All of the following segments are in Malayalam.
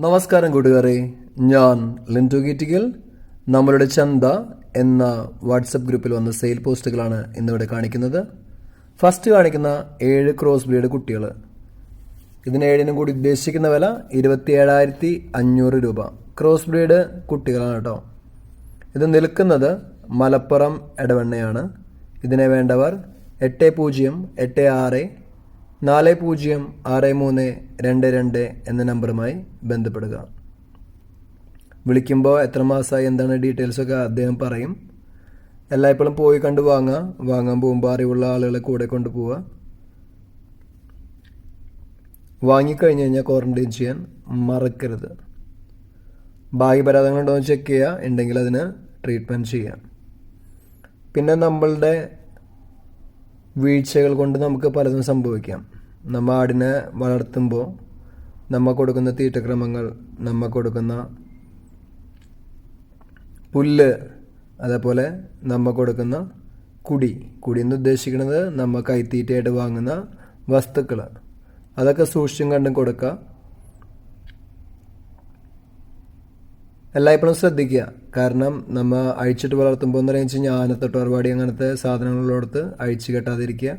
നമസ്കാരം കൂട്ടുകാരെ, ഞാൻ ലിൻറ്റു ഗീറ്റിക്കൽ. നമ്മളുടെ ചന്ത എന്ന വാട്സപ്പ് ഗ്രൂപ്പിൽ വന്ന സെയിൽ പോസ്റ്റുകളാണ് ഇന്നിവിടെ കാണിക്കുന്നത്. ഫസ്റ്റ് കാണിക്കുന്ന 7 ക്രോസ് ബ്രീഡ് കുട്ടികൾ. ഇതിന് 7നും കൂടി ഉദ്ദേശിക്കുന്ന വില 27,500 രൂപ. ക്രോസ് ബ്രീഡ് കുട്ടികളാണ് കേട്ടോ. ഇത് നിൽക്കുന്നത് മലപ്പുറം എടവണ്ണയാണ്. ഇതിനെ വേണ്ടവർ 8086 406322 എന്ന നമ്പറുമായി ബന്ധപ്പെടുക. വിളിക്കുമ്പോൾ എത്ര മാസമായി എന്താണ് ഡീറ്റെയിൽസൊക്കെ അദ്ദേഹം പറയും. എല്ലായ്പ്പോഴും പോയി കണ്ട് വാങ്ങാൻ പോകുമ്പോൾ അറിവുള്ള ആളുകളെ കൂടെ കൊണ്ടുപോവുക. വാങ്ങിക്കഴിഞ്ഞ് കഴിഞ്ഞാൽ ക്വാറന്റൈൻ ചെയ്യാൻ മറക്കരുത്. ഭാഗ്യപരാധങ്ങളുണ്ടോ എന്ന് ചെക്ക് ചെയ്യുക, ഉണ്ടെങ്കിൽ അതിന് ട്രീറ്റ്മെൻറ്റ് ചെയ്യാം. പിന്നെ നമ്മളുടെ വീഴ്ചകൾ കൊണ്ട് നമുക്ക് പലതും സംഭവിക്കാം. നമ്മൾ ആടിനെ വളർത്തുമ്പോൾ നമ്മൾ കൊടുക്കുന്ന തീറ്റക്രമങ്ങൾ, നമ്മൾ കൊടുക്കുന്ന പുല്ല്, അതേപോലെ നമ്മൾ കൊടുക്കുന്ന കുടി എന്ന് ഉദ്ദേശിക്കുന്നത് നമ്മൾ കൈത്തീറ്റയായിട്ട് വാങ്ങുന്ന വസ്തുക്കൾ, അതൊക്കെ സൂക്ഷിച്ചും കണ്ടും കൊടുക്കുക. എല്ലായ്പ്പോഴും ശ്രദ്ധിക്കുക. കാരണം നമ്മൾ അഴിച്ചിട്ട് വളർത്തുമ്പോൾ എന്ന് വെച്ച് കഴിഞ്ഞാൽ ആനത്തൊട്ട് ഒരുപാടി അങ്ങനത്തെ സാധനങ്ങളുള്ളടത്ത് അഴിച്ചു കെട്ടാതിരിക്കുക.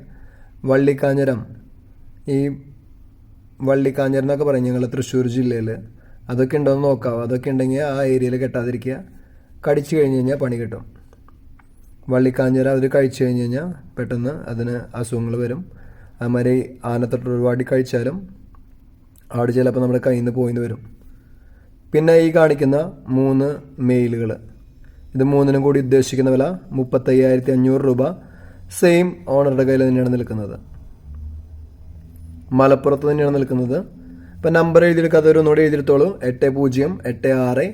വള്ളിക്കാഞ്ഞരം, ഈ വള്ളിക്കാഞ്ഞരം എന്നൊക്കെ പറയും ഞങ്ങൾ തൃശ്ശൂർ ജില്ലയിൽ, അതൊക്കെ ഉണ്ടോയെന്ന് നോക്കാം. അതൊക്കെ ഉണ്ടെങ്കിൽ ആ ഏരിയയിൽ കെട്ടാതിരിക്കുക. കടിച്ചു കഴിഞ്ഞ് കഴിഞ്ഞാൽ പണി കിട്ടും. വള്ളിക്കാഞ്ഞരം അവർ കഴിച്ചു കഴിഞ്ഞ് കഴിഞ്ഞാൽ പെട്ടെന്ന് അതിന് അസുഖങ്ങൾ വരും. അതുമാതിരി ആനത്തൊട്ട് ഒരുപാടി കഴിച്ചാലും ആട് ചിലപ്പോൾ നമ്മുടെ കയ്യിൽ നിന്ന് പോയിന്ന് വരും. പിന്നെ ഈ കാണിക്കുന്ന 3 മെയിലുകൾ, ഇത് 3നും കൂടി ഉദ്ദേശിക്കുന്ന വില 35,500 രൂപ. സെയിം ഓണറുടെ കയ്യിൽ തന്നെയാണ് നിൽക്കുന്നത്, മലപ്പുറത്ത് തന്നെയാണ് നിൽക്കുന്നത്. ഇപ്പം നമ്പർ എഴുതിയെടുക്കാതെ ഒന്നുകൂടി എഴുതിയെടുത്തോളൂ. 8086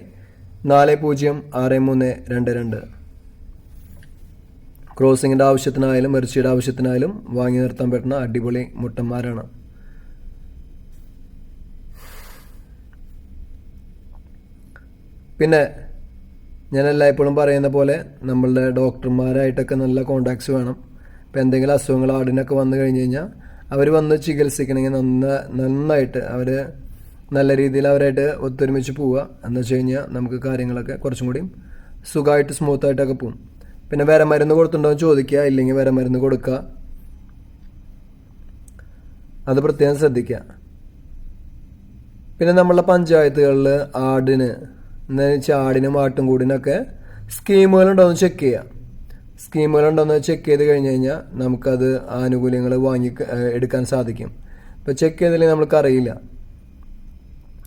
406322. ക്രോസിങ്ങിൻ്റെ ആവശ്യത്തിനായാലും ഇറച്ചിയുടെ ആവശ്യത്തിനായാലും വാങ്ങി നിർത്താൻ പറ്റുന്ന അടിപൊളി മുട്ടന്മാരാണ്. പിന്നെ ഞാൻ എല്ലായ്പ്പോഴും പറയുന്ന പോലെ നമ്മളുടെ ഡോക്ടർമാരായിട്ടൊക്കെ നല്ല കോണ്ടാക്ട്സ് വേണം. ഇപ്പം എന്തെങ്കിലും അസുഖങ്ങൾ ആടിനൊക്കെ വന്നു കഴിഞ്ഞ് കഴിഞ്ഞാൽ അവർ വന്ന് ചികിത്സിക്കണമെങ്കിൽ നന്നായിട്ട് അവർ നല്ല രീതിയിൽ അവരായിട്ട് ഒത്തൊരുമിച്ച് പോവുക. എന്ന് വെച്ച് കഴിഞ്ഞാൽ നമുക്ക് കാര്യങ്ങളൊക്കെ കുറച്ചും കൂടി സുഖമായിട്ട് സ്മൂത്തായിട്ടൊക്കെ പോവും. പിന്നെ വേറെ മരുന്ന് കൊടുത്തിട്ടുണ്ടോ എന്ന് ചോദിക്കുക, ഇല്ലെങ്കിൽ വേറെ മരുന്ന് കൊടുക്കുക. അത് പ്രത്യേകം ശ്രദ്ധിക്കുക. പിന്നെ നമ്മളെ പഞ്ചായത്തുകളിൽ ആടിന് എന്ന് വെച്ചാൽ ആടിനും ആട്ടുംകൂടിനൊക്കെ സ്കീമുകളുണ്ടോയെന്ന് ചെക്ക് ചെയ്യുക. സ്കീമുകളുണ്ടോയെന്ന് ചെക്ക് ചെയ്ത് കഴിഞ്ഞ് കഴിഞ്ഞാൽ നമുക്കത് ആനുകൂല്യങ്ങൾ എടുക്കാൻ സാധിക്കും. ഇപ്പോൾ ചെക്ക് ചെയ്തില്ലെങ്കിൽ നമ്മൾക്കറിയില്ല.